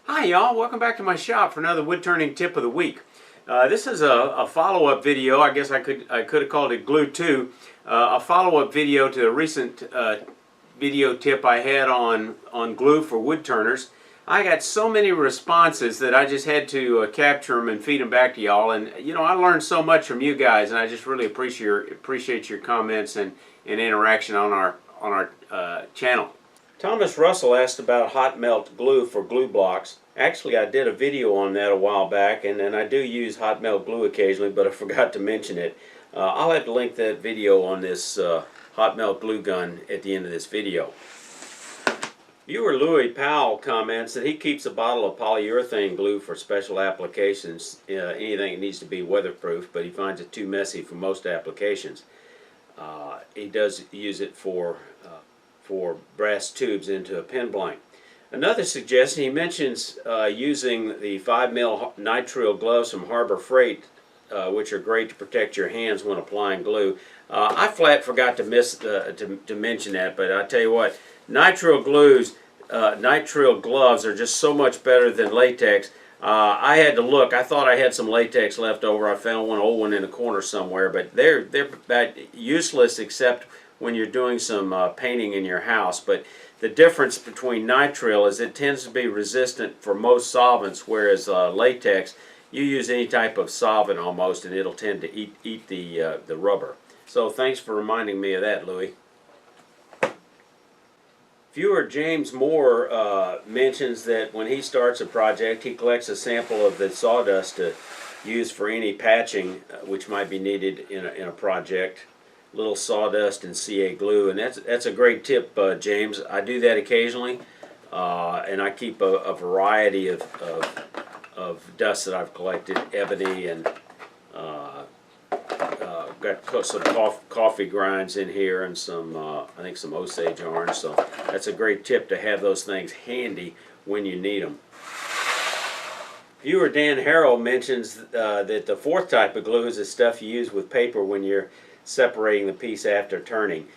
Hi y'all, welcome back to my shop for another wood turning tip of the week. This is a follow-up video. I guess I could have called it Glue 2. A follow-up video to a recent video tip I had on glue for wood turners. I got so many responses that I just had to capture them and feed them back to y'all. And you know, I learned so much from you guys, and I just really appreciate your comments and interaction on our channel. Thomas Russell asked about hot melt glue for glue blocks. Actually, I did a video on that a while back, and I do use hot melt glue occasionally, but I forgot to mention it. I'll have to link that video on this hot melt glue gun at the end of this video. Viewer Louis Powell comments that he keeps a bottle of polyurethane glue for special applications, anything that needs to be weatherproof, but he finds it too messy for most applications. He does use it for brass tubes into a pen blank. Another suggestion, he mentions using the 5mm nitrile gloves from Harbor Freight, which are great to protect your hands when applying glue. I flat forgot to mention that, but I tell you what, nitrile gloves are just so much better than latex. I had to look. I thought I had some latex left over. I found one old one in a corner somewhere, but they're about useless except when you're doing some painting in your house. But the difference between nitrile is it tends to be resistant for most solvents, whereas latex, you use any type of solvent almost and it'll tend to eat the rubber. So thanks for reminding me of that, Louis. Viewer James Moore mentions that when he starts a project, he collects a sample of the sawdust to use for any patching which might be needed in a project. Little sawdust and CA glue, and that's a great tip, James. I do that occasionally, and I keep a variety of dust that I've collected, ebony, and got some coffee grinds in here, and some I think some Osage orange. So that's a great tip to have those things handy when you need them. Viewer Dan Harrell mentions that the fourth type of glue is the stuff you use with paper when you're separating the piece after turning.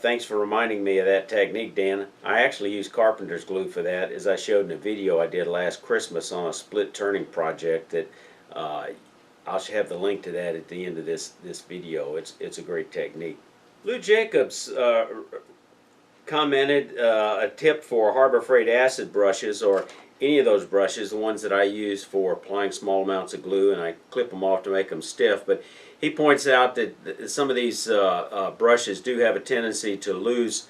Thanks for reminding me of that technique, Dan. I actually use carpenter's glue for that, as I showed in a video I did last Christmas on a split turning project that I'll have the link to that at the end of this video. It's a great technique. Lou Jacobs commented a tip for Harbor Freight acid brushes, or any of those brushes, the ones that I use for applying small amounts of glue, and I clip them off to make them stiff. But he points out that some of these brushes do have a tendency to lose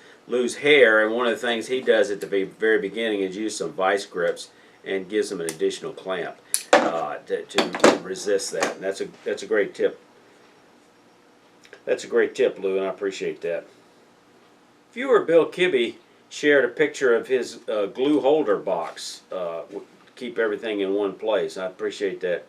hair, and one of the things he does at the very beginning is use some vice grips and gives them an additional clamp to resist that. And that's a great tip. That's a great tip, Lou, and I appreciate that. Viewer Bill Kibby shared a picture of his glue holder box to keep everything in one place. I appreciate that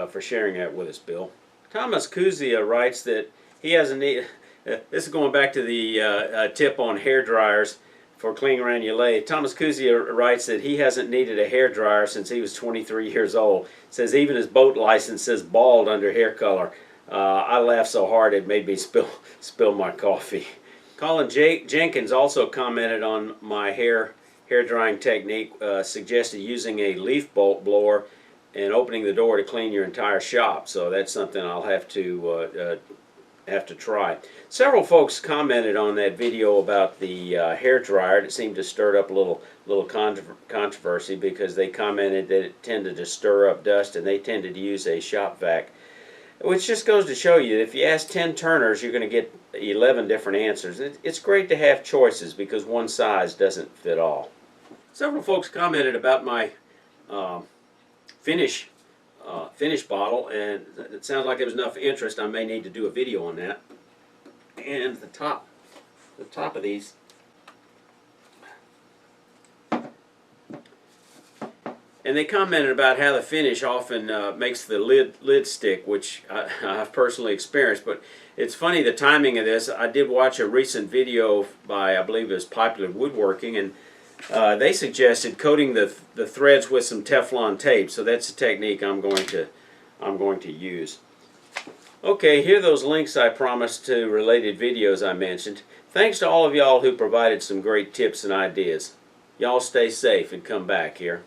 for sharing that with us, Bill. Thomas Kuzia writes that he hasn't needed, this is going back to the tip on hair dryers for clean granulate. Thomas Kuzia writes that he hasn't needed a hair dryer since he was 23 years old. Says even his boat license says bald under hair color. I laughed so hard it made me spill my coffee. Colin Jenkins also commented on my hair drying technique, suggested using a leaf bolt blower and opening the door to clean your entire shop. So that's something I'll have to try. Several folks commented on that video about the hair dryer. It seemed to stir up a little controversy because they commented that it tended to stir up dust, and they tended to use a shop vac. Which just goes to show you that if you ask 10 turners, you're going to get 11 different answers. It's great to have choices because one size doesn't fit all. Several folks commented about my finish bottle, and it sounds like there was enough interest. I may need to do a video on that. And the top of these, and they commented about how the finish often makes the lid stick, which I've personally experienced. But it's funny, the timing of this. I did watch a recent video by, I believe it was Popular Woodworking, and they suggested coating the threads with some Teflon tape. So that's a technique I'm going to use. Okay, here are those links I promised to related videos I mentioned. Thanks to all of y'all who provided some great tips and ideas. Y'all stay safe and come back here.